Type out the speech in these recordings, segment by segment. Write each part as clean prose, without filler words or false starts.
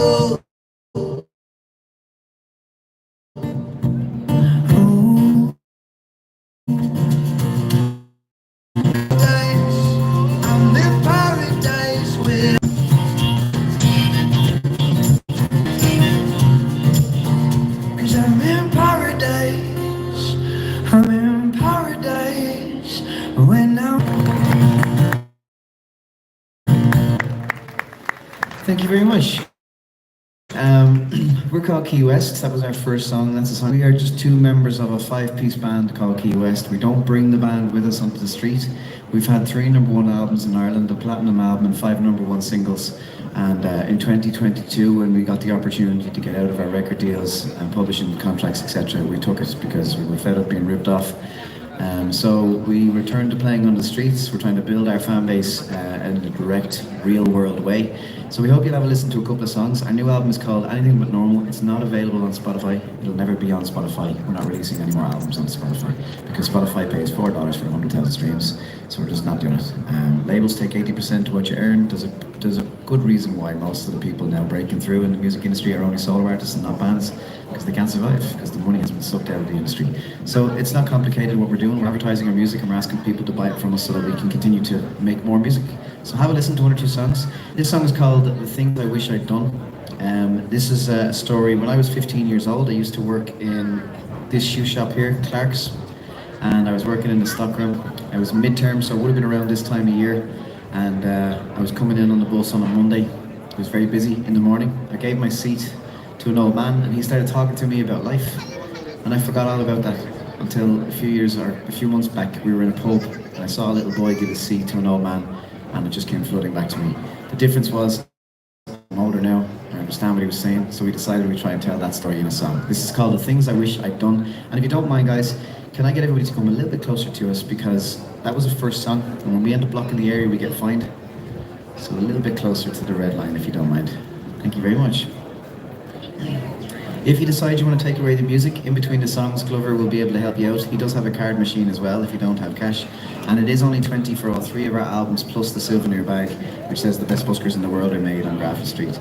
soul. I'm in paradise with, 'cause I'm in paradise. I'm in paradise when I'm. Thank you very much. We're called Keywest. That was our first song. That's the song. We are just two members of a five-piece band called Keywest. We don't bring the band with us onto the street. We've had 3 #1 albums in Ireland, a platinum album, and 5 #1 singles. And in 2022, when we got the opportunity to get out of our record deals and publishing contracts, etc., we took it because we were fed up being ripped off. So we returned to playing on the streets. We're trying to build our fan base in a direct, real-world way. So we hope you'll have a listen to a couple of songs. Our new album is called Anything But Normal. It's not available on Spotify. It'll never be on Spotify. We're not releasing any more albums on Spotify because Spotify pays $4 for 100,000 streams. So we're just not doing it. Labels take 80% of what you earn. There's a good reason why most of the people now breaking through in the music industry are only solo artists and not bands, because they can't survive, because the money has been sucked out of the industry. So it's not complicated what we're doing. We're advertising our music and we're asking people to buy it from us so that we can continue to make more music. So have a listen to 1 or 2 songs. This song is called The Things I Wish I'd Done. This is a story. When I was 15 years old, I used to work in this shoe shop here, Clark's, and I was working in the stockroom. I was midterm, so it would have been around this time of year, and I was coming in on the bus on a Monday. It was very busy in the morning. I gave my seat to an old man, and he started talking to me about life, and I forgot all about that until a few months back. We were in a pub, and I saw a little boy give his seat to an old man, and it just came flooding back to me. The difference was, I'm older now, I understand what he was saying, so we decided we'd try and tell that story in a song. This is called The Things I Wish I'd Done, and if you don't mind, guys, can I get everybody to come a little bit closer to us, because that was the first song, and when we end up blocking the area, we get fined. So a little bit closer to the red line, if you don't mind. Thank you very much. If you decide you want to take away the music in between the songs, Glover will be able to help you out. He does have a card machine as well if you don't have cash. And it is only 20 for all 3 of our albums, plus the souvenir bag, which says the best buskers in the world are made on Grafton Street,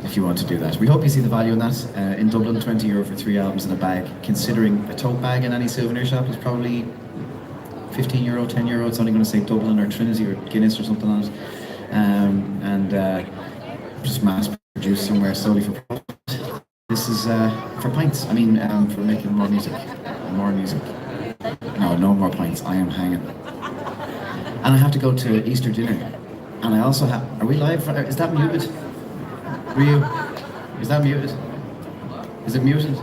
if you want to do that. We hope you see the value in that. In Dublin, €20 for 3 albums in a bag. Considering a tote bag in any souvenir shop is probably €15, €10. It's only going to say Dublin or Trinity or Guinness or something on it. Just mass produced somewhere solely for profit. This is for pints. For making more music. More music. No more pints. I am hanging. And I have to go to Easter dinner. And I also have. Are we live? Is that muted? Ryu? Is that muted? Is it muted?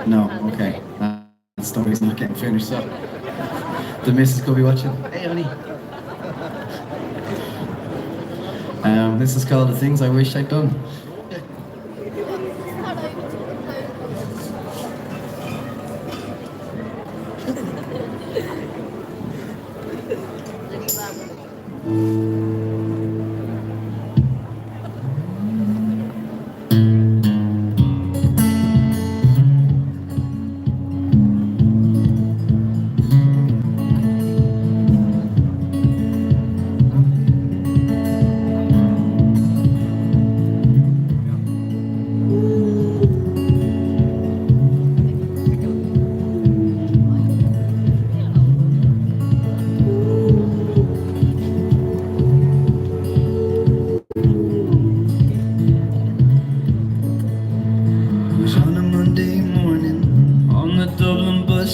No. Okay. That story's not getting finished up. The missus could be watching. Hey, honey. This is called The Things I Wish I'd Done.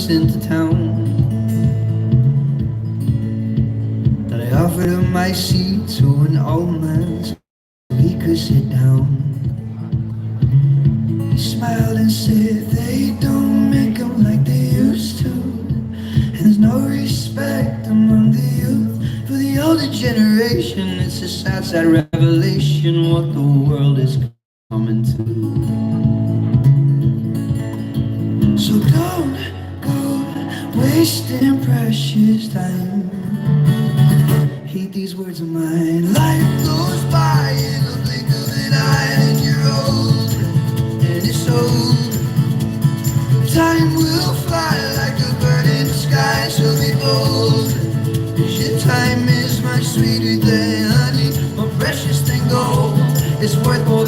Into town, that I offered up my seat to an old man so he could sit down. He smiled and said they don't make them like they used to, and there's no respect among the youth for the older generation. It's a sad, sad revelation what the world is coming to. So don't wasting precious time. Heed these words of mine. Life goes by in the blink of an eye, and you're old, and it's old. Time will fly like a bird in the sky, so be bold. 'Cause your time is much sweeter than honey, more precious than gold. It's worth more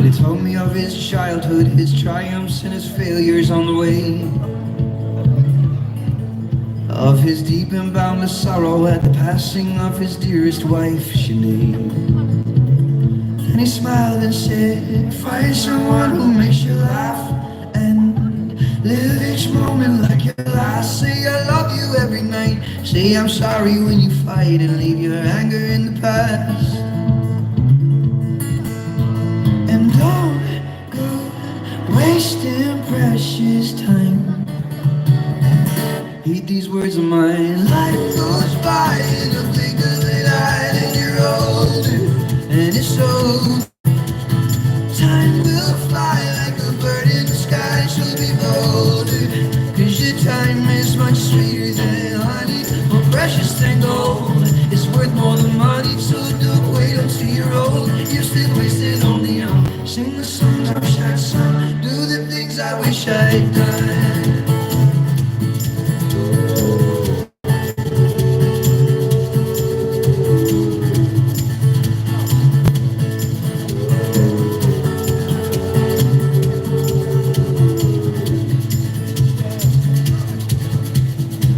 he told me of his childhood, his triumphs and his failures on the way, of his deep and boundless sorrow at the passing of his dearest wife, Sinead. And he smiled and said, find someone who makes you laugh and live each moment like your last. Say I love you every night, say I'm sorry when you fight, and leave your anger in the past. And don't go wasting precious time. Heed these words of mine. Life goes by in the blink of an eye, and you're older, and it's over. Time will fly like a bird in the sky, so be bolder, 'cause your time is much sweeter than honey, more precious than gold. It's worth more than money, so don't wait until you're old. You're still wasted on the young. Sing the songs I wish I'd sung, do the things I wish I'd done.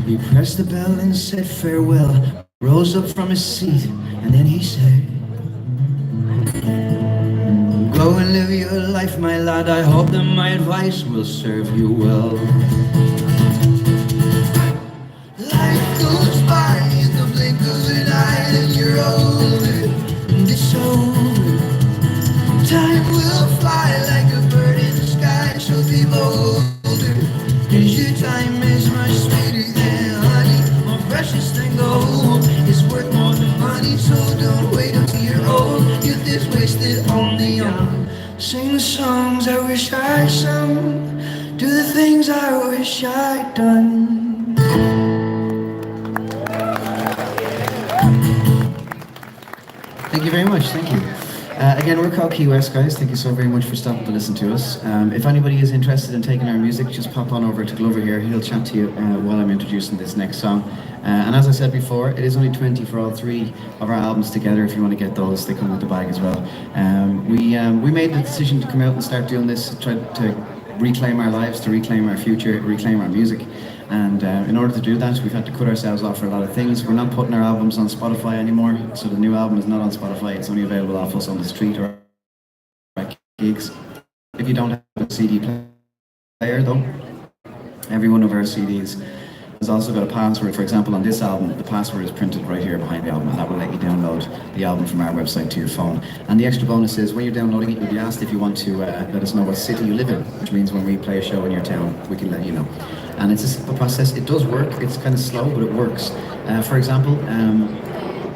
He pressed the bell and said farewell, rose up from his seat, and then he said, go and live your life, my lad, I hope that my advice will serve you well. Life goes by in the blink of an eye, and you're older, and it's over. Time will fly like a bird in the sky, so be bolder, 'cause your time is much sweeter than honey, more precious than gold. It's worth more than money, so don't wait until you're old. You're this wasted on the young. Sing the songs I wish I'd sung, do the things I wish I'd done. Thank you very much, thank you. Again, we're called Keywest, guys. Thank you so very much for stopping to listen to us. If anybody is interested in taking our music, just pop on over to Glover here. He'll chat to you while I'm introducing this next song. And as I said before, it is only 20 for all three of our albums together. If you want to get those, they come with the bag as well. We made the decision to come out and start doing this, try to reclaim our lives, to reclaim our future, reclaim our music. And in order to do that, we've had to cut ourselves off for a lot of things. We're not putting our albums on Spotify anymore, so the new album is not on Spotify. It's only available off us on the street or at gigs. If you don't have a CD player, though, every one of our CDs has also got a password. For example, on this album, the password is printed right here behind the album, and that will let you download the album from our website to your phone. And the extra bonus is, when you're downloading it, you'll be asked if you want to let us know what city you live in, which means when we play a show in your town, we can let you know. And it's a simple process. It does work. It's kind of slow, but it works. For example,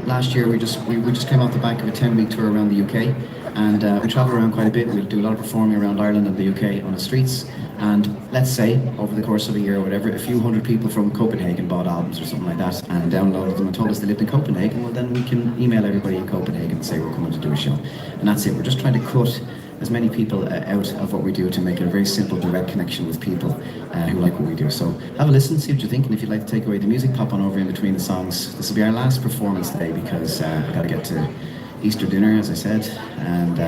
last year we just came off the back of a 10-week tour around the UK, and we travel around quite a bit. We do a lot of performing around Ireland and the UK on the streets. And let's say over the course of a year or whatever, a few hundred people from Copenhagen bought albums or something like that and downloaded them and told us they lived in Copenhagen. Well, then we can email everybody in Copenhagen and say we're coming to do a show, and that's it. We're just trying to cut as many people out of what we do to make it a very simple, direct connection with people who like what we do. So have a listen, see what you think, and if you'd like to take away the music, pop on over in between the songs. This will be our last performance today because I've got to get to Easter dinner, as I said, and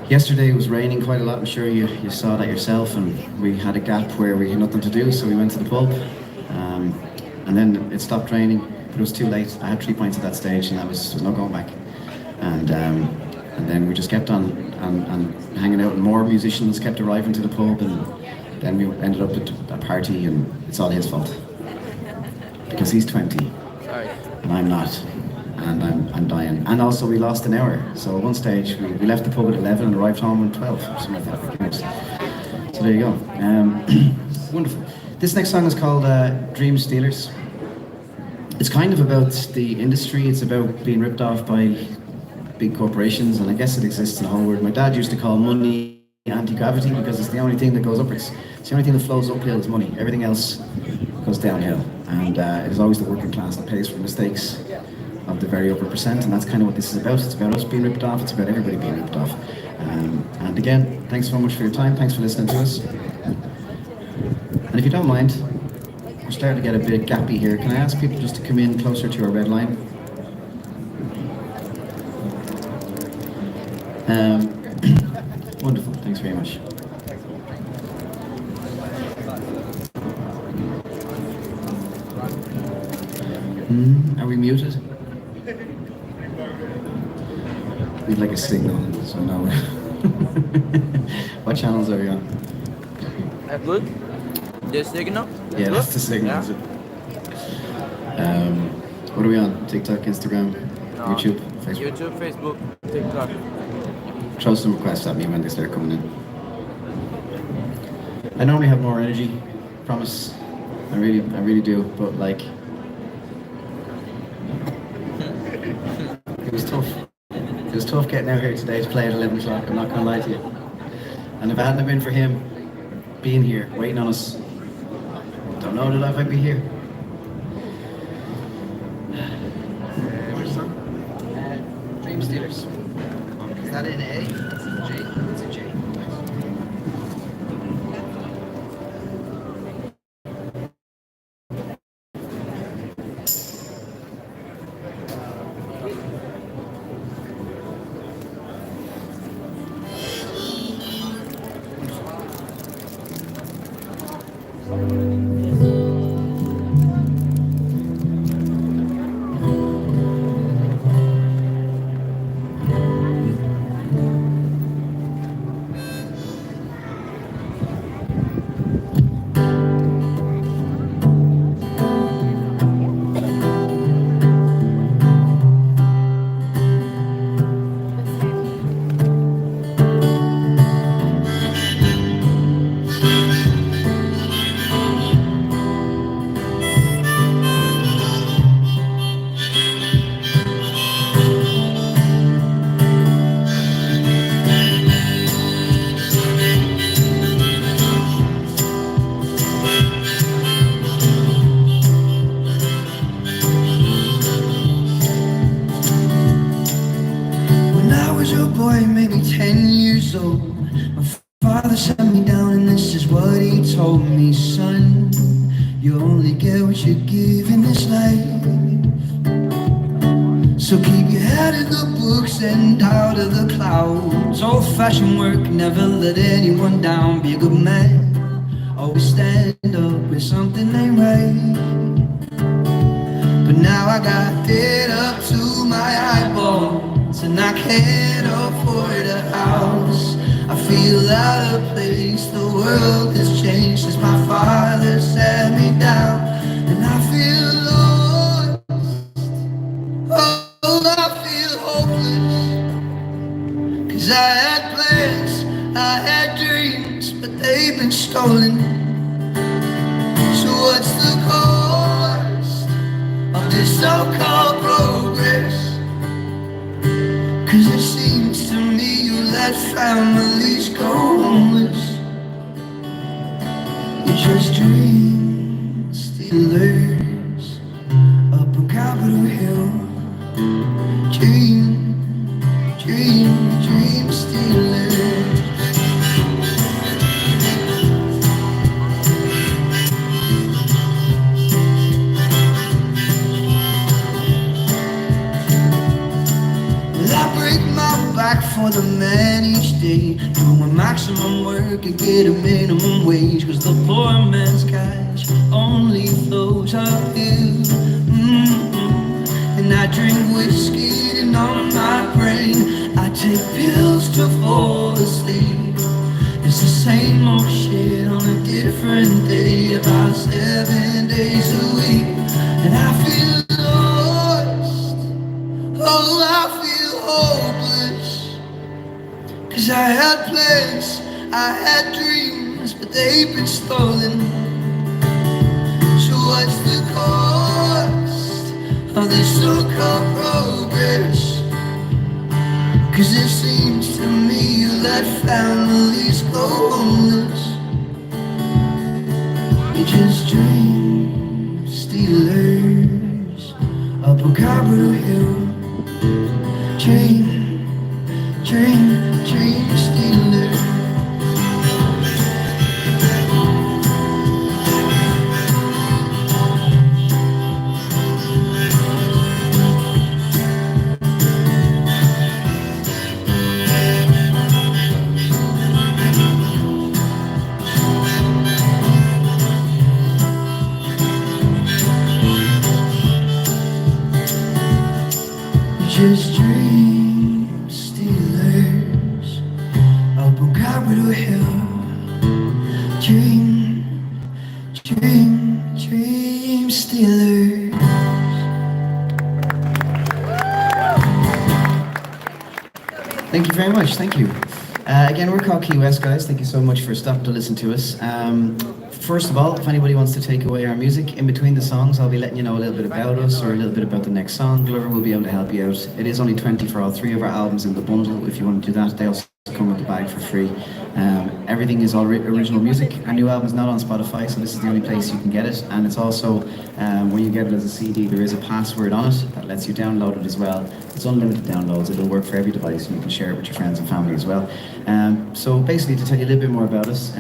yesterday it was raining quite a lot. I'm sure you saw that yourself, and we had a gap where we had nothing to do, so we went to the pub, and then it stopped raining, but it was too late. I had 3 points at that stage, and there was no going back. And then we just kept on and hanging out, and more musicians kept arriving to the pub, and then we ended up at a party, and it's all his fault. Because he's 20, and I'm not, and I'm dying. And also we lost an hour, so at one stage we left the pub at 11 and arrived home at 12, or something like that. So there you go. Wonderful. This next song is called Dream Stealers. It's kind of about the industry. It's about being ripped off by big corporations, and I guess it exists in the whole world. My dad used to call money anti-gravity because it's the only thing that goes upwards. It's the only thing that flows uphill is money. Everything else goes downhill, and it is always the working class that pays for the mistakes of the very upper percent, and that's kind of what this is about. It's about us being ripped off. It's about everybody being ripped off. And again, thanks so much for your time. Thanks for listening to us. And if you don't mind, we're starting to get a bit gappy here. Can I ask people just to come in closer to our red line? Wonderful, thanks very much. Are we muted? We'd like a signal, so no. What channels are we on? Good. The signal? Yeah, that's the signal. Yeah. Is it? What are we on? TikTok, Instagram, No. YouTube, Facebook? YouTube, Facebook, TikTok. Throw some requests at me when they start coming in. I normally have more energy, promise. I really do, but like, it was tough. It was tough getting out here today to play at 11 o'clock, I'm not gonna lie to you. And if it hadn't been for him being here, waiting on us, don't know that I'd be here. Which song? Dream Stealers. Is that in A? J? It's a J. Boy, maybe 10 years old, my father sat me down and this is what he told me. Son, you only get what you give in this life, so keep your head in the books and out of the clouds. Old-fashioned work, never let anyone down. Be a good man, always stand up when something ain't right. But now I got debt up to my eyeballs and I can't afford a house. I feel out of place, the world has changed since my father sat me down. And I feel lost, oh, I feel hopeless. Cause I had plans, I had dreams, but they've been stolen. So what's the cost of this so-called progress? Cause it seems to me you let families go homeless. You're just dream stealers up on Capitol Hill. Dream stealers. Back for the man each day, doing maximum work and get a minimum wage. Cause the poor man's cash only flows uphill. And I drink whiskey to numb my brain. I take pills to fall asleep. It's the same old shit on a different day, about 7 days a week. And I feel lost, oh, I feel hopeless. Cause I had plans, I had dreams, but they've been stolen. So what's the cost of this so-called progress? Cause it seems to me you let families go homeless. You're just dream stealers up on Capitol Hill. Dream stealer. will hill. Dream, dream stealer. Thank you very much. Thank you. Again, we're called Keywest, guys. Thank you so much for stopping to listen to us. First of all, if anybody wants to take away our music, in between the songs, I'll be letting you know a little bit about us or a little bit about the next song. Glover will be able to help you out. It is only 20 for all three of our albums in the bundle. If you want to do that, they also come with the bag for free. Everything is all original music. Our new album is not on Spotify, so this is the only place you can get it. And it's also, when you get it as a CD, there is a password on it that lets you download it as well. It's unlimited downloads. It'll work for every device, and you can share it with your friends and family as well. So basically, to tell you a little bit more about us,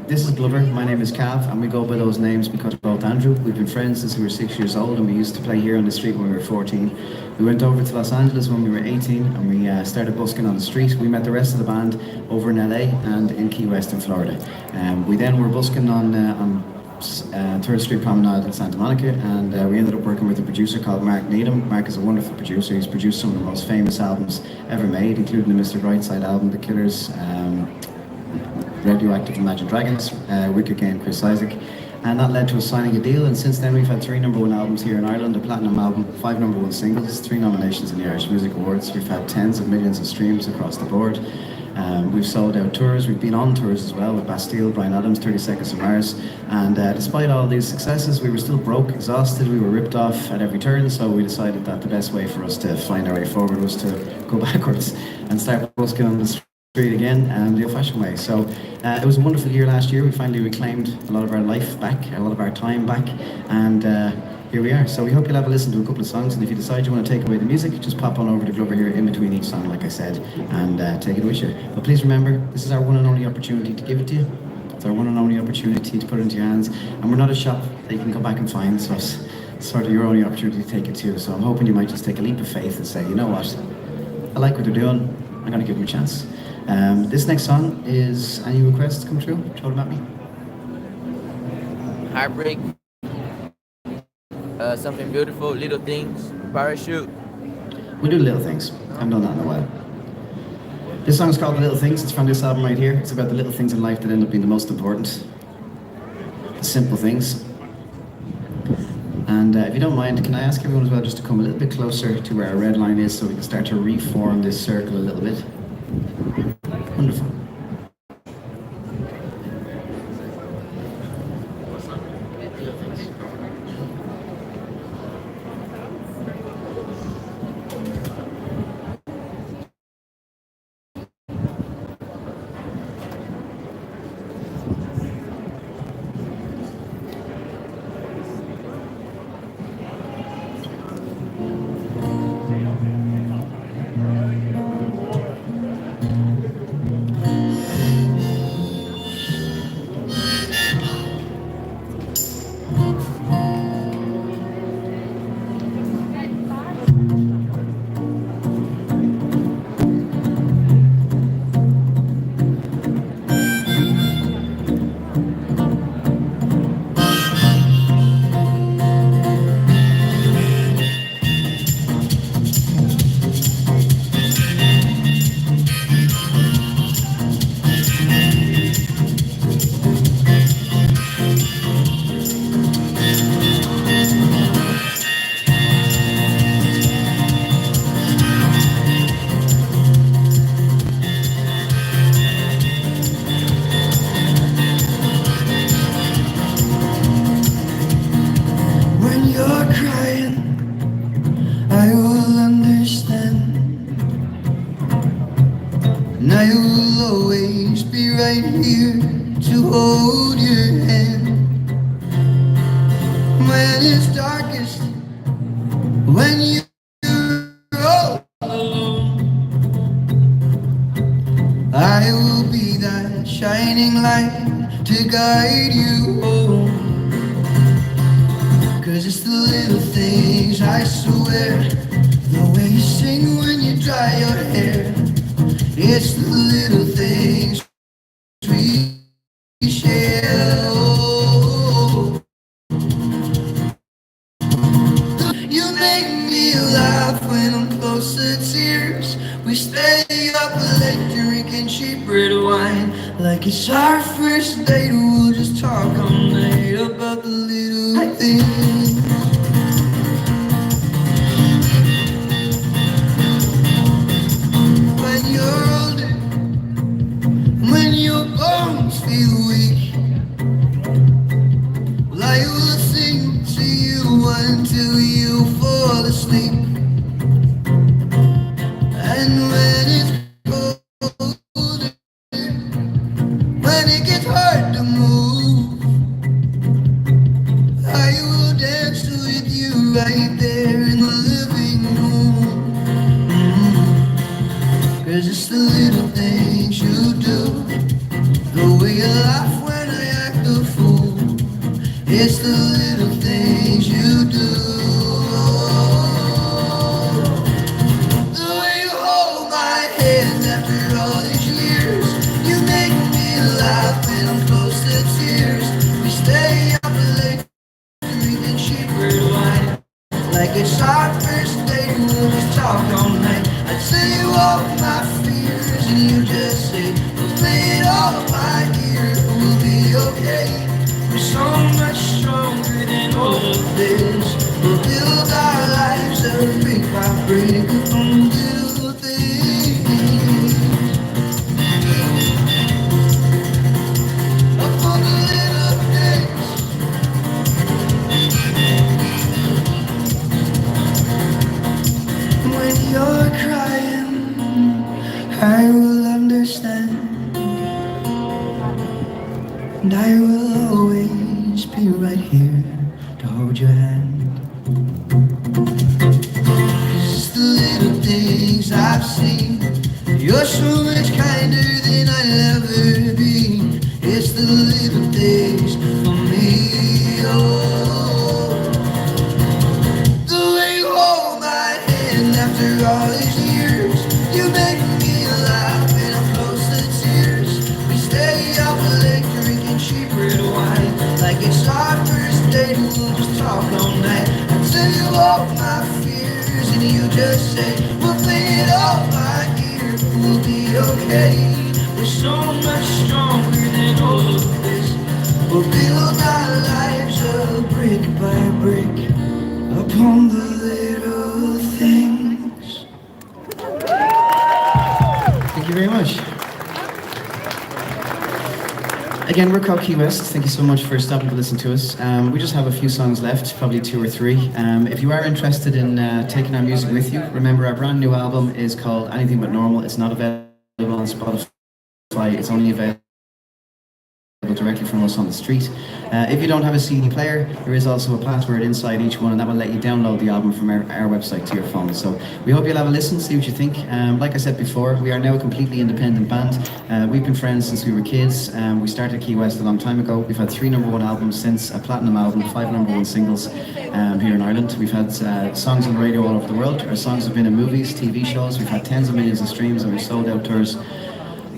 this is Glover. My name is Cav, and we go by those names because we're both Andrew. We've been friends since we were 6 years old, and we used to play here on the street when we were 14. We went over to Los Angeles when we were 18, and we started busking on the street. We met the rest of the band over in LA and in Key West in Florida. We then were busking on 3rd Street Promenade in Santa Monica, and we ended up working with a producer called Mark Needham. Mark is a wonderful producer. He's produced some of the most famous albums ever made, including the Mr. Brightside album, The Killers, Radioactive Imagine Dragons, Wicked Game, Chris Isaac. And that led to us signing a deal, and since then we've had 3 #1 albums here in Ireland, a platinum album, 5 #1 singles, 3 nominations in the Irish Music Awards. We've had tens of millions of streams across the board. We've sold out tours. We've been on tours as well with Bastille, Bryan Adams, 30 Seconds to Mars. And despite all these successes, we were still broke, exhausted. We were ripped off at every turn. So we decided that the best way for us to find our way forward was to go backwards and start busking on the street again and the old-fashioned way. So it was a wonderful year last year. We finally reclaimed a lot of our life back, a lot of our time back, and here we are. So we hope you'll have a listen to a couple of songs, and if you decide you want to take away the music, just pop on over to Glover here in between each song, like I said, and take it with you. But please remember, this is our one and only opportunity to give it to you. It's our one and only opportunity to put it into your hands, and we're not a shop that you can go back and find, so it's sort of your only opportunity to take it too. So I'm hoping you might just take a leap of faith and say, you know what, I like what they're doing, I'm going to give them a chance. This next song is, any requests come true? Throw them at me. Heartbreak. Something beautiful, little things, parachute. We do little things. I haven't done that in a while. This song is called The Little Things. It's from this album right here. It's about the little things in life that end up being the most important. The simple things. And if you don't mind, can I ask everyone as well just to come a little bit closer to where our red line is so we can start to reform this circle a little bit. Wonderful. We stay up late drinking cheap red wine. Like it's our first date, we'll just talk all night about the little things. When you're older, when your bones feel weak, well, I will sing to you until you fall asleep. And when it's colder, when it gets hard to move, I will dance with you right there in the living room. 'Cause it's the little things you do, the way you laugh when I act a fool. It's the little things you do. The way you hold my hand after all these years. You make me laugh when I'm close to tears. We stay up late drinking cheap red wine. Like it's our first date, we'll just talk all night. I tell you all my fears and you just say, we'll play it all by ear. We'll be okay. We're so much stronger than all of this. We'll build our lives up brick by brick on little things. Up on the little things. When you're crying, I will understand. And I will always be right here to hold your hand. 'Cause it's the little things I've seen. You're so much kinder than I'll ever be. It's the little things for me. Oh, the way you hold my hand after all these years. You make me laugh when I'm close to tears. We stay up late drinking cheap red wine. Like it's our first date, we'll just talk all night. I tell you all my fears and you just say, we'll play it all by ear. We'll be okay. We're so much stronger than all of this. We'll build our lives up brick by brick upon the little things. Thank you very much. Again, we're called Keywest. Thank you so much for stopping to listen to us. We just have a few songs left, probably 2 or 3. If you are interested in taking our music with you, remember our brand new album is called Anything But Normal. It's not available on Spotify. It's only available directly from us on the street. If you don't have a CD player, there is also a password inside each one, and that will let you download the album from our website to your phone. So we hope you'll have a listen, see what you think. Like I said before, we are now a completely independent band. We've been friends since we were kids. We started Keywest a long time ago. We've had 3 number 1 albums since, a platinum album, 5 number 1 singles here in Ireland. We've had songs on the radio all over the world. Our songs have been in movies, TV shows. We've had tens of millions of streams, and we've sold out tours.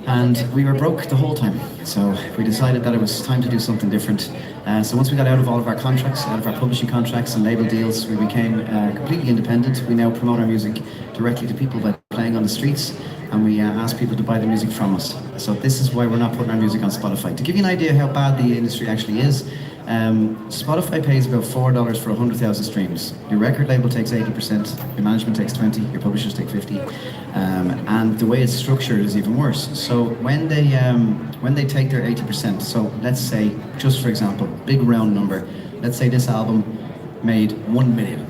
And we were broke the whole time, so we decided that it was time to do something different. So once we got out of all of our contracts, out of our publishing contracts and label deals, we became completely independent. We now promote our music directly to people by playing on the streets, and we ask people to buy the music from us. So this is why we're not putting our music on Spotify. To give you an idea how bad the industry actually is, Spotify pays about $4 for 100,000 streams. Your record label takes 80%, your management takes 20%, your publishers take 50%, and the way it's structured is even worse. So when they take their 80%, so let's say, just for example, big round number, let's say this album made $1 million,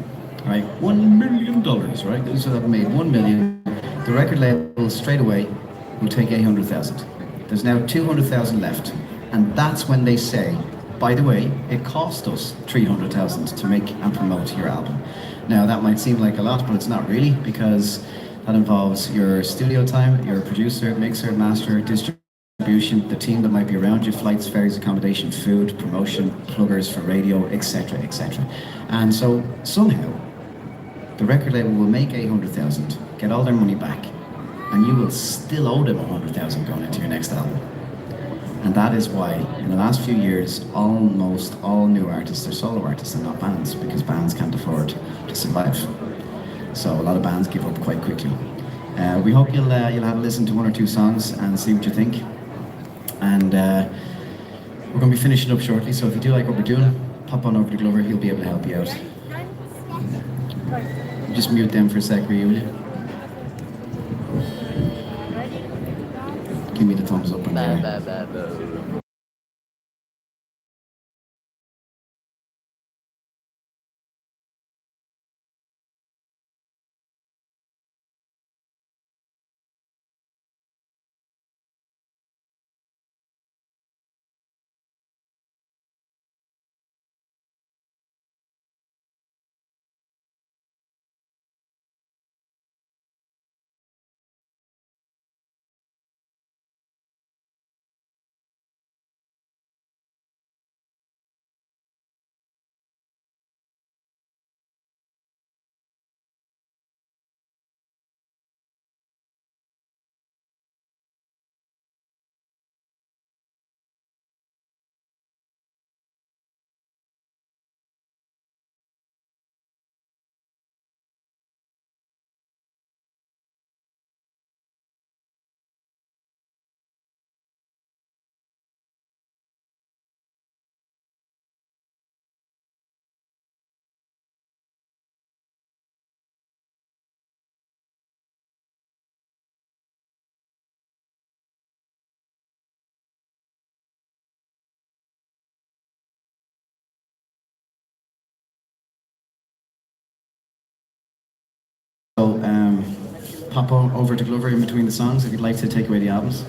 right? $1 million, right? So that made $1 million. The record label straight away will take 800,000. There's now 200,000 left, and that's when they say, by the way, it cost us 300,000 to make and promote your album. Now that might seem like a lot, but it's not really, because that involves your studio time, your producer, mixer, master, distribution, the team that might be around you, flights, ferries, accommodation, food, promotion, pluggers for radio, etc., etc. And so somehow the record label will make 800,000, get all their money back, and you will still owe them 100,000 going into your next album. And that is why, in the last few years, almost all new artists are solo artists and not bands, because bands can't afford to survive. So a lot of bands give up quite quickly. We hope you'll have a listen to 1 or 2 songs and see what you think. And we're going to be finishing up shortly, so if you do like what we're doing, pop on over to Glover, he'll be able to help you out. Just mute them for a sec, will you? Give me the thumbs up on there. So pop on over to Glover in between the songs if you'd like to take away the albums.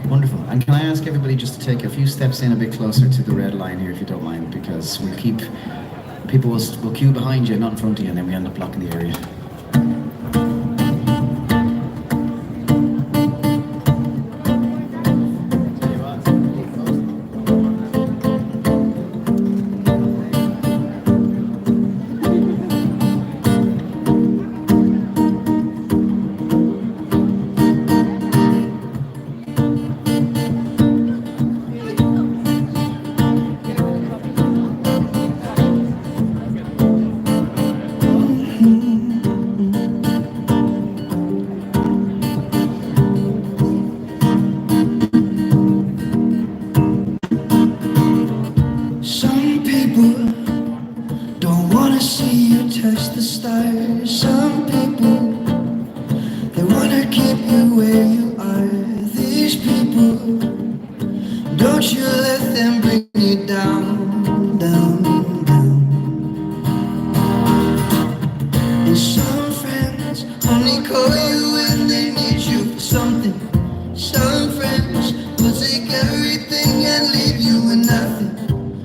Wonderful. And can I ask everybody just to take a few steps in a bit closer to the red line here if you don't mind, because we'll keep people will queue behind you, not in front of you, and then we end up blocking the area. Touch the stars. Some people, they wanna keep you where you are. These people, don't you let them bring you down, down, down. And some friends only call you when they need you for something. Some friends will take everything and leave you with nothing.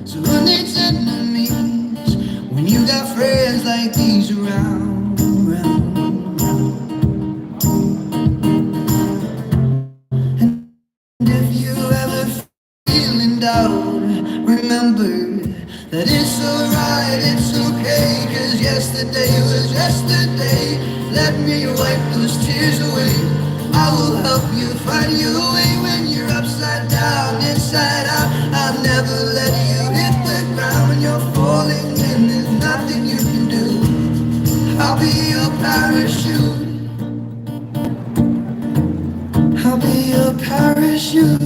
So who needs enemies when you got friends like these around, around, around? And if you ever feel in doubt, remember that it's alright, it's okay, 'cause yesterday was yesterday. Let me wipe those tears away. I will help you find your way when you're upside down, inside out. I'll never let you hit the ground when you're falling and there's nothing you can do. I'll be your parachute. I'll be your parachute.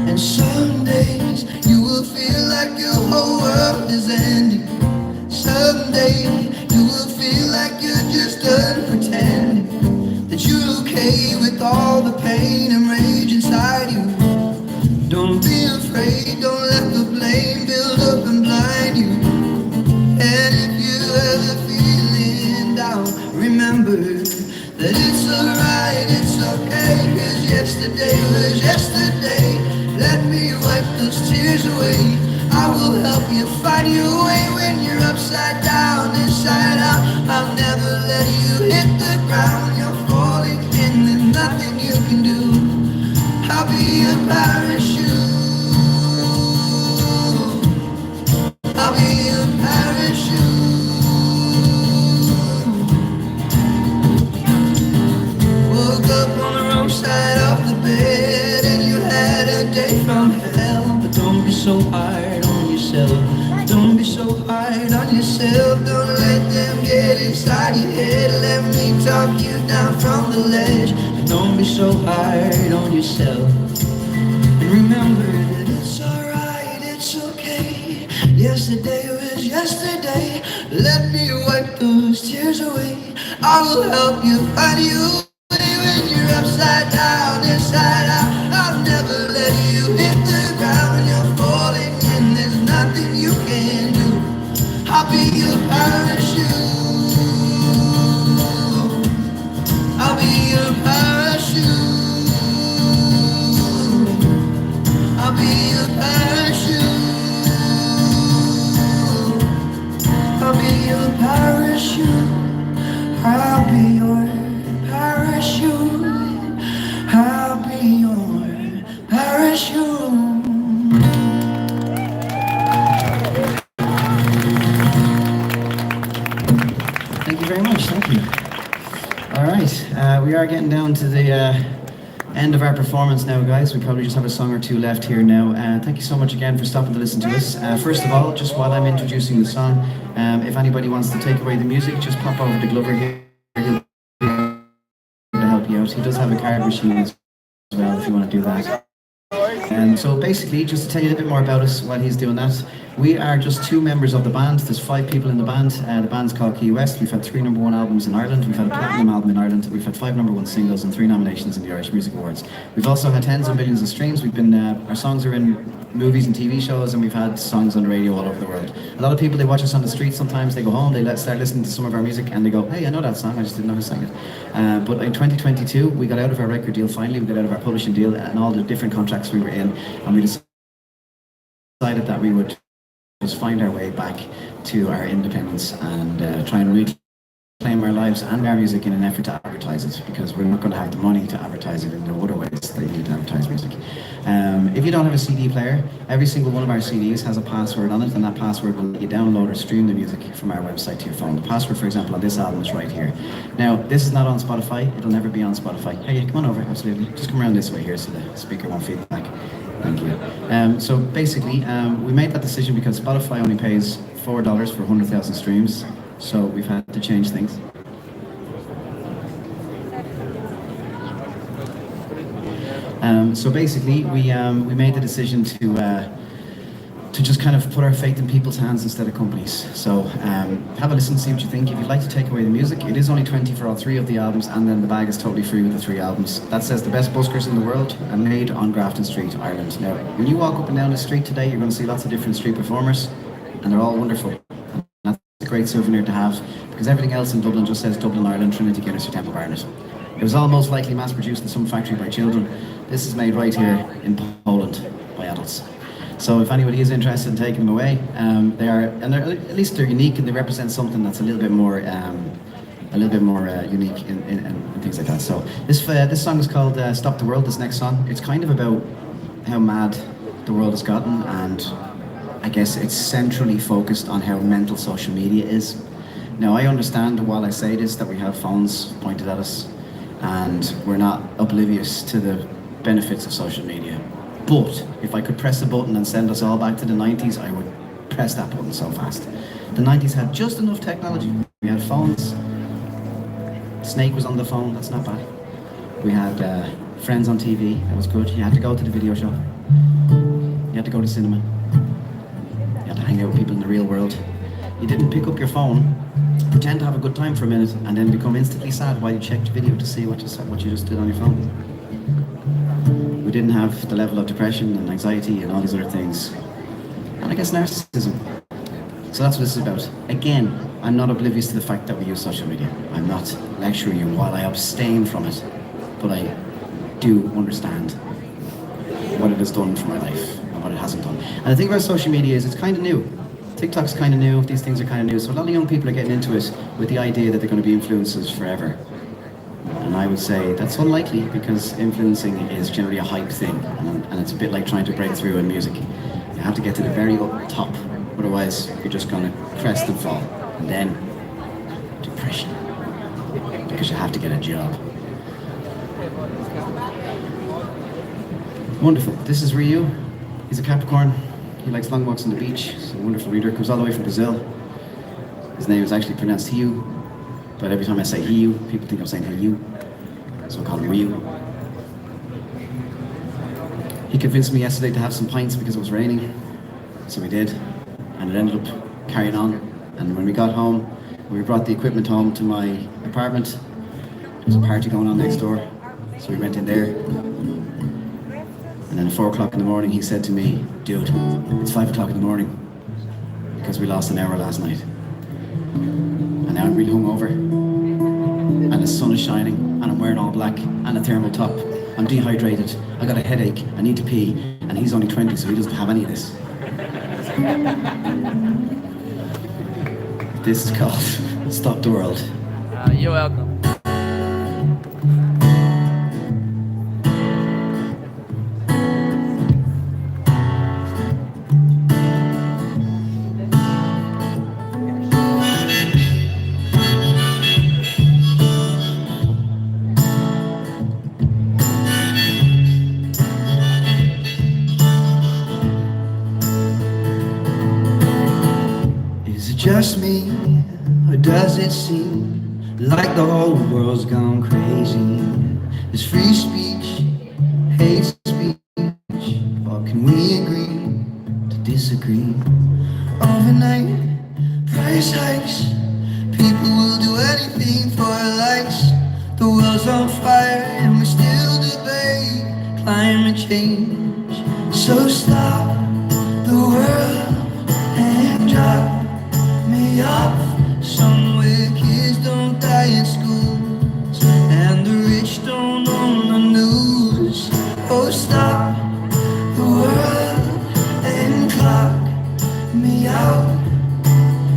And some days you will feel like your whole world is ending. Some days you will feel like you're just done pretending that you're okay with all the pain and rage inside you. Don't be afraid, don't let the blame build up and blind you. And if you're ever feeling down, remember that it's alright, it's okay, 'cause yesterday was yesterday. Let me wipe those tears away. I will help you find your way when you're upside down, inside out. I'll never let you hit the ground when you're falling and there's nothing you can do. I'll be your parachute. I'll be your parachute. Woke up on the wrong side of the bed and you had a day away from hell. But don't be so hard on yourself. Don't be so hard on yourself. Don't let them get inside your head. Let me talk you down from the ledge. But don't be so hard on yourself. And remember that it's alright, it's okay. Yesterday was yesterday. Let me wipe those tears away. I will help you find you when you're upside down, inside out. I'll never let you hit the ground when you're falling and there's nothing you can do. I'll be your parachute. I'll be your parachute. I'll be your parachute. I'll be your parachute. I'll be your parachute. I'll be your parachute. Thank you very much. Thank you. All right, we are getting down to the end of our performance now, guys. We probably just have a song or two left here now. Thank you so much again for stopping to listen to us. First of all, just while I'm introducing the song, if anybody wants to take away the music, just pop over to Glover here. He'll be able to help you out. He does have a card machine as well if you want to do that. So basically, just to tell you a little bit more about us while he's doing that, we are just two members of the band. There's 5 people in the band. The band's called Keywest. We've had 3 number 1 albums in Ireland. We've had a platinum album in Ireland. We've had 5 number 1 singles and 3 nominations in the Irish Music Awards. We've also had tens of millions of streams. We've been our songs are in movies and TV shows, and we've had songs on the radio all over the world. A lot of people, they watch us on the street sometimes. They go home, they start listening to some of our music, and they go, "Hey, I know that song. I just didn't know who sang it." But in 2022, we got out of our record deal. Finally, we got out of our publishing deal and all the different contracts we were in, and we decided that we would just find our way back to our independence and try and reclaim our lives and our music in an effort to advertise it, because we're not going to have the money to advertise it in the other ways that you need to advertise music. If you don't have a CD player, every single one of our CDs has a password on it, and that password will let you download or stream the music from our website to your phone. The password, for example, on this album is right here. Now, this is not on Spotify. It'll never be on Spotify. Hey, come on over, absolutely. Just come around this way here so the speaker won't feedback. Thank you. So basically, we made that decision because Spotify only pays $4 for 100,000 streams, so we've had to change things. So basically, we made the decision to just kind of put our faith in people's hands instead of companies. So have a listen, see what you think. If you'd like to take away the music, it is only $20 for all 3 of the albums, and then the bag is totally free with the 3 albums. That says the best buskers in the world are made on Grafton Street, Ireland. Now, when you walk up and down the street today, you're going to see lots of different street performers, and they're all wonderful. And that's a great souvenir to have, because everything else in Dublin just says Dublin, Ireland, Trinity, Guinness or Temple Barnet. It was all most likely mass-produced in some factory by children. This is made right here in Poland by adults. So if anybody is interested in taking them away, at least they're unique and they represent something that's a little bit more unique in things like that. So this song is called "Stop the World." This next song, it's kind of about how mad the world has gotten, and I guess it's centrally focused on how mental social media is. Now, I understand while I say this that we have phones pointed at us, and we're not oblivious to the benefits of social media. But if I could press a button and send us all back to the 90s, I would press that button so fast. The 90s had just enough technology. We had phones. Snake was on the phone, that's not bad. We had friends on TV, that was good. You had to go to the video shop. You had to go to cinema. You had to hang out with people in the real world. You didn't pick up your phone, pretend to have a good time for a minute, and then become instantly sad while you checked video to see what you just did on your phone. We didn't have the level of depression and anxiety and all these other things. And I guess narcissism. So that's what this is about. Again, I'm not oblivious to the fact that we use social media. I'm not lecturing you while I abstain from it, but I do understand what it has done for my life and what it hasn't done. And the thing about social media is it's kind of new. TikTok's kind of new, these things are kind of new. So a lot of young people are getting into it with the idea that they're going to be influencers forever. And I would say that's unlikely, because influencing is generally a hype thing, and it's a bit like trying to break through in music. You have to get to the very up top, otherwise you're just going to crest and fall, and then depression, because you have to get a job. Wonderful. This is Ryu. He's a Capricorn. He likes long walks on the beach. He's a wonderful reader. Comes all the way from Brazil. His name is actually pronounced Hiu, but every time I say Hiu, people think I'm saying Hiu, so I call him Ryu. He convinced me yesterday to have some pints because it was raining, so we did, and it ended up carrying on. And when we got home, we brought the equipment home to my apartment. There was a party going on next door, so we went in there. And then at 4 o'clock in the morning, he said to me, "Dude, it's 5 o'clock in the morning because we lost an hour last night. And now I'm really hungover, and the sun is shining, and I'm wearing all black and a thermal top. I'm dehydrated, I got a headache, I need to pee, and he's only 20, so he doesn't have any of this." This is called Stop the World. You're welcome. Just me, or does it seem like the whole world's gone crazy? There's free speech, hate speech, or can we agree to disagree? Overnight, price hikes, people will do anything for likes. The world's on fire and we still debate climate change. So stop the world and drop me off somewhere kids don't die in schools and the rich don't own the news. Oh, stop the world and clock me out.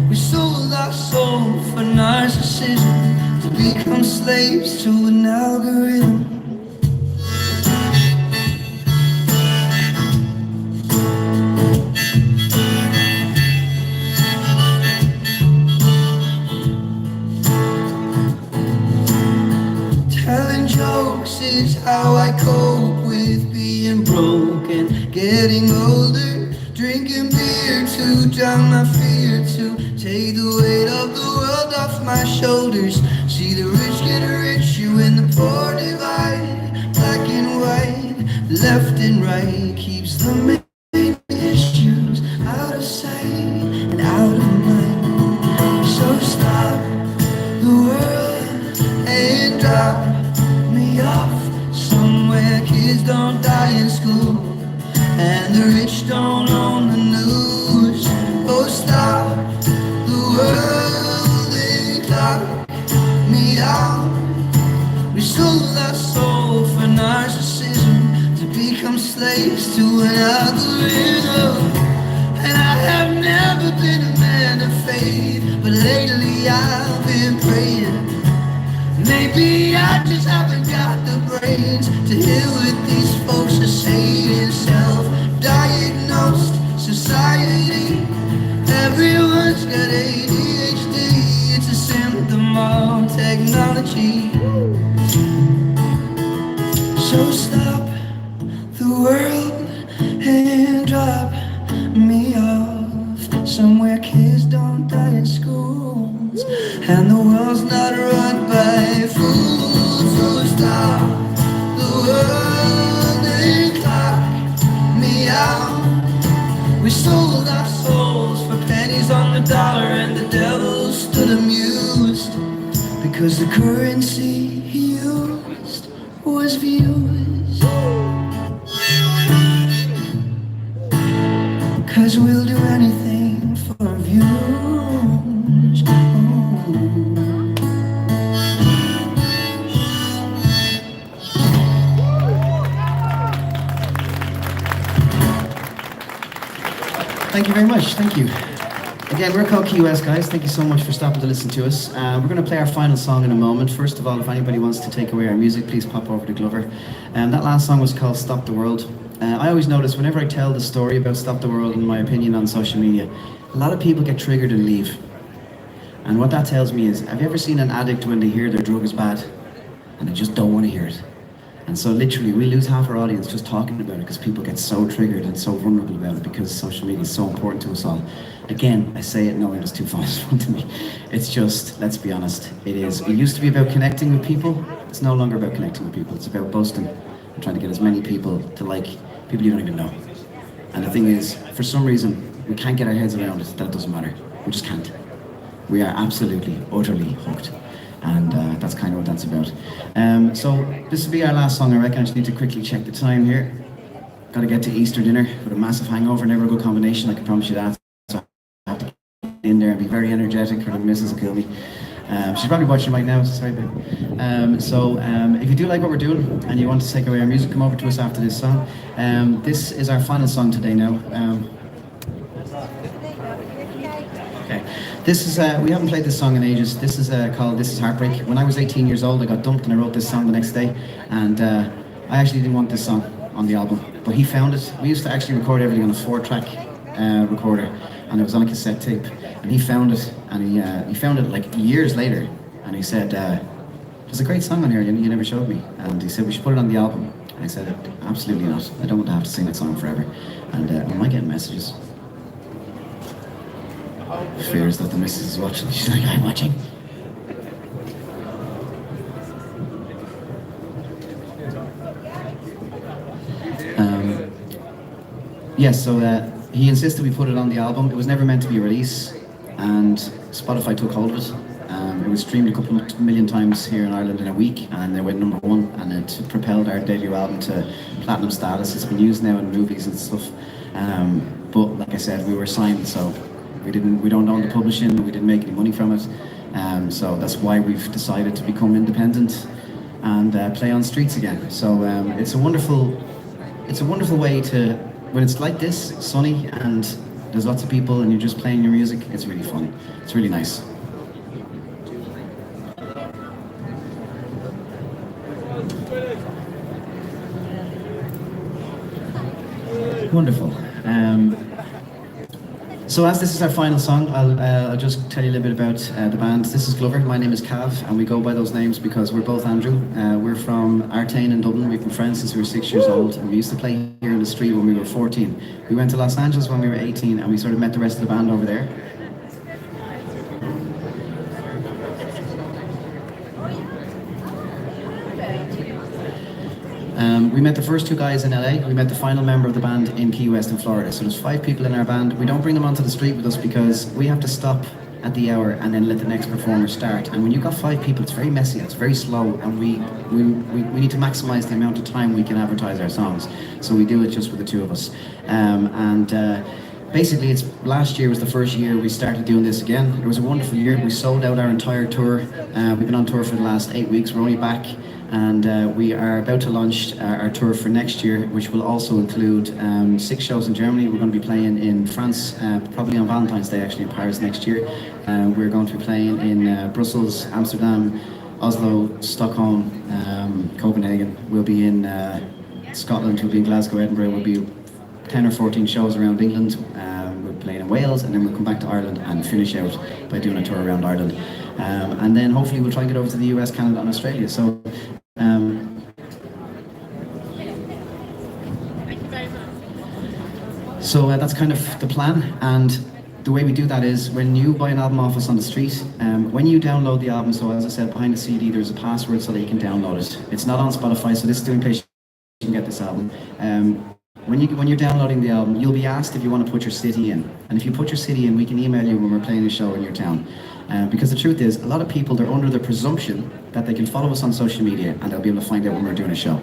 We sold our soul for narcissism to become slaves to an algorithm. Is how I cope with being broken, getting older, drinking beer to drown my fear, to take the weight of the world off my shoulders. See the rich get richer when the poor divide, black and white, left and right, keeps the main issues out of sight and out of mind. So stop the world and drop me off somewhere kids don't die in school and the rich don't own the news. Oh, stop the world and clock me out. We sold our soul for narcissism to become slaves to an algorithm. And I have never been a man of faith, but lately I've been praying. Maybe I just haven't got the brains to deal with these folks who say it's self-diagnosed society. Everyone's got ADHD, it's a symptom of technology. So stop the world and drop me off somewhere kids don't die in schools and the world's not run by fools. So stop the world and clock me out. We sold our souls for pennies on the dollar and the devil stood amused because the currency he used was views. 'Cause we'll do anything for views. Thank you very much, thank you. Again, we're called Keywest, guys. Thank you so much for stopping to listen to us. We're going to play our final song in a moment. First of all, if anybody wants to take away our music, please pop over to Glover. That last song was called Stop the World. I always notice whenever I tell the story about Stop the World and my opinion on social media, a lot of people get triggered and leave. And what that tells me is, have you ever seen an addict when they hear their drug is bad and they just don't want to hear it? And so literally we lose half our audience just talking about it because people get so triggered and so vulnerable about it because social media is so important to us all. Again, I say it knowing there's two phones in front of me. It's just, let's be honest, it is. It used to be about connecting with people. It's no longer about connecting with people. It's about boasting and trying to get as many people to like people you don't even know. And the thing is, for some reason, we can't get our heads around it that it doesn't matter. We just can't. We are absolutely, utterly hooked. And that's kind of what that's about. So this will be our last song, I reckon. I just need to quickly check the time here. Got to get to Easter dinner with a massive hangover, never a good combination, I can promise you that. So I have to get in there and be very energetic or the missus will kill me. She's probably watching right now, sorry babe. If you do like what we're doing and you want to take away our music, come over to us after this song. This is our final song today now. Okay. This is, we haven't played this song in ages. This is called This Is Heartbreak. When I was 18 years old, I got dumped and I wrote this song the next day. And I actually didn't want this song on the album, but he found it. We used to actually record everything on a 4-track recorder, and it was on a cassette tape. And he found it, and he found it like years later. And he said, there's a great song on here you never showed me. And he said, we should put it on the album. And I said, absolutely not. I don't want to have to sing that song forever. And am I getting messages? Fears that the missus is watching. She's like, I'm watching. Yes, so he insisted we put it on the album. It was never meant to be a release, and Spotify took hold of it. It was streamed a couple of million times here in Ireland in a week, and they went #1, and it propelled our debut album to platinum status. It's been used now in movies and stuff. But like I said, we were signed, so we don't own the publishing, we didn't make any money from it. So that's why we've decided to become independent and play on streets again. So it's a wonderful way to, when it's like this, sunny, and there's lots of people and you're just playing your music, it's really fun. It's really nice. Wonderful. So as this is our final song, I'll just tell you a little bit about the band. This is Glover, my name is Cav, and we go by those names because we're both Andrew. We're from Artane in Dublin. We've been friends since we were 6 years old, and we used to play here in the street when we were 14. We went to Los Angeles when we were 18, and we sort of met the rest of the band over there. We met the first two guys in LA. We met the final member of the band in Keywest in Florida. So there's 5 people in our band. We don't bring them onto the street with us because we have to stop at the hour and then let the next performer start. And when you've got 5 people, it's very messy, it's very slow, and we need to maximize the amount of time we can advertise our songs. So we do it just with the 2 of us. Basically, last year was the first year we started doing this again. It was a wonderful year. We sold out our entire tour. We've been on tour for the last 8 weeks. We're only back. And we are about to launch our tour for next year, which will also include 6 shows in Germany. We're going to be playing in France, probably on Valentine's Day, actually, in Paris next year. We're going to be playing in Brussels, Amsterdam, Oslo, Stockholm, Copenhagen. We'll be in Scotland, we'll be in Glasgow, Edinburgh. We'll be 10 or 14 shows around England. We're playing in Wales, and then we'll come back to Ireland and finish out by doing a tour around Ireland. And then hopefully we'll try and get over to the US, Canada and Australia. So that's kind of the plan, and the way we do that is when you buy an album off us on the street, when you download the album, so as I said, behind the CD there's a password so that you can download it. It's not on Spotify, so this is in case you can get this album. When you're downloading the album, you'll be asked if you want to put your city in, and if you put your city in, we can email you when we're playing a show in your town. Because the truth is, a lot of people, they're under the presumption that they can follow us on social media and they'll be able to find out when we're doing a show.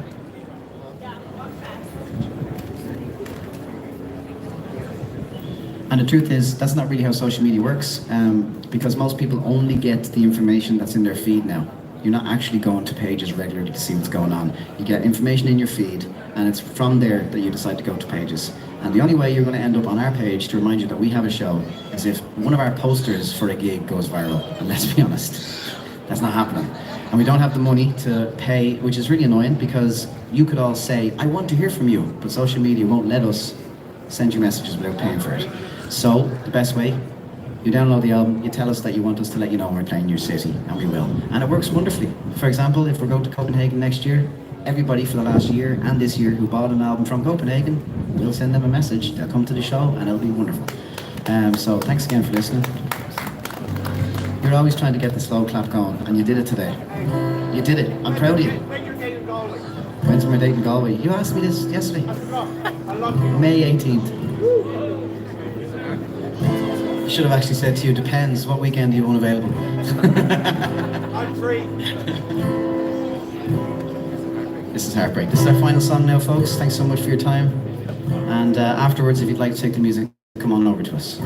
And the truth is, that's not really how social media works, because most people only get the information that's in their feed now. You're not actually going to pages regularly to see what's going on. You get information in your feed, and it's from there that you decide to go to pages. And the only way you're going to end up on our page to remind you that we have a show is if one of our posters for a gig goes viral. And let's be honest, that's not happening. And we don't have the money to pay, which is really annoying, because you could all say, I want to hear from you, but social media won't let us send you messages without paying for it. So the best way, you download the album, you tell us that you want us to let you know when we're playing in your city, and we will. And it works wonderfully. For example, if we're going to Copenhagen next year, everybody for the last year and this year who bought an album from Copenhagen, we'll send them a message. They'll come to the show and it'll be wonderful. So thanks again for listening. You're always trying to get the slow clap going, and you did it today. You did it. I'm proud of you. When's my date in Galway? You asked me this yesterday. May 18th. I should have actually said to you, depends. What weekend are you unavailable? I'm free. This is Heartbreak. This is our final song now, folks. Thanks so much for your time. And afterwards, if you'd like to take the music, come on over to us.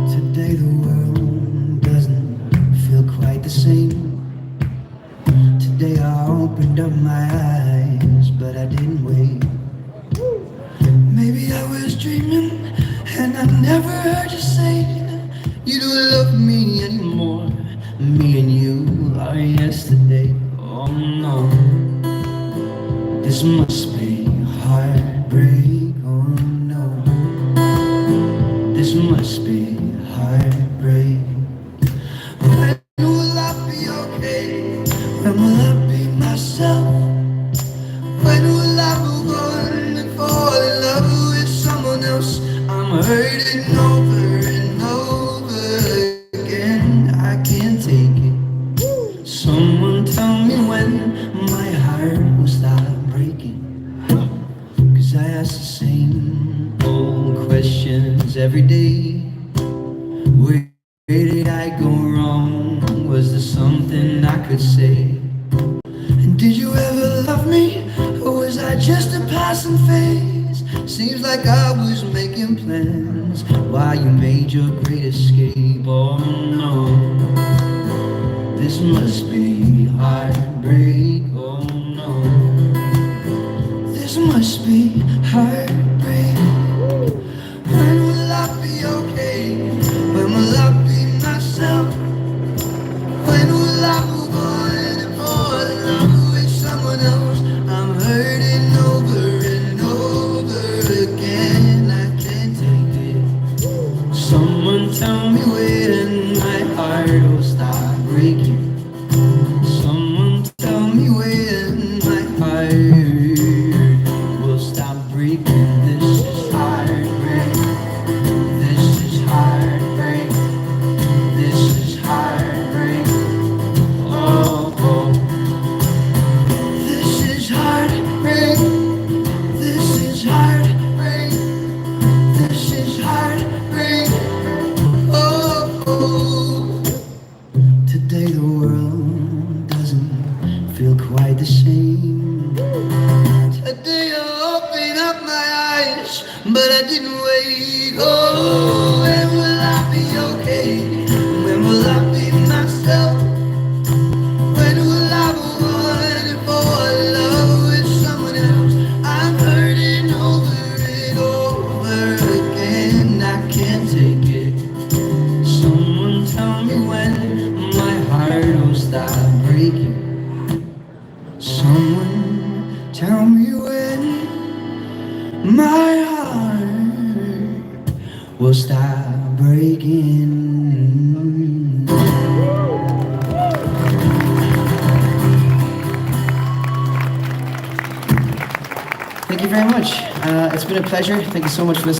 Today the world doesn't feel quite the same. Today I opened up my eyes, but I didn't wait. Maybe I was dreaming and I never heard you say you don't love me anymore. Me and you are yesterday. Oh no, this must be heartbreak. Oh no, this must be heartbreak. When will I be okay? When will I be myself? When will I move on and fall in love with someone else? I'm hurting over and over again. I can't take it. Someone tell me when my heart will stop breaking. 'Cause I ask the same old questions every day. Where did I go wrong? Was there something I could say? And did you ever love me? Or was I just a passing phase? Seems like I was making plans while you made your great escape. Oh no, this must be heartbreak. Oh no, this must be heartbreak. When will I be okay? When will I be myself? When will I move on and fall in love with someone else? I'm hurting over and over again. I can't take it. Someone tell me when my heart will stop breaking. Someone tell me when my heart will stop breaking. This is heartbreak. This is heartbreak. This is heartbreak. Oh, oh. This is heartbreak. This is heartbreak. This is heartbreak. Oh, oh. Today the world doesn't feel quite the same. Today I opened up my eyes, but I didn't wait. Oh, when will I be okay? When will I be myself? When will I move on and fall in love with someone else? I'm hurting over and over again. I can't take it. Someone tell me when my heart will stop breaking. Someone tell me when my heart will stop breaking. Thank you very much. It's been a pleasure. Thank you so much for listening.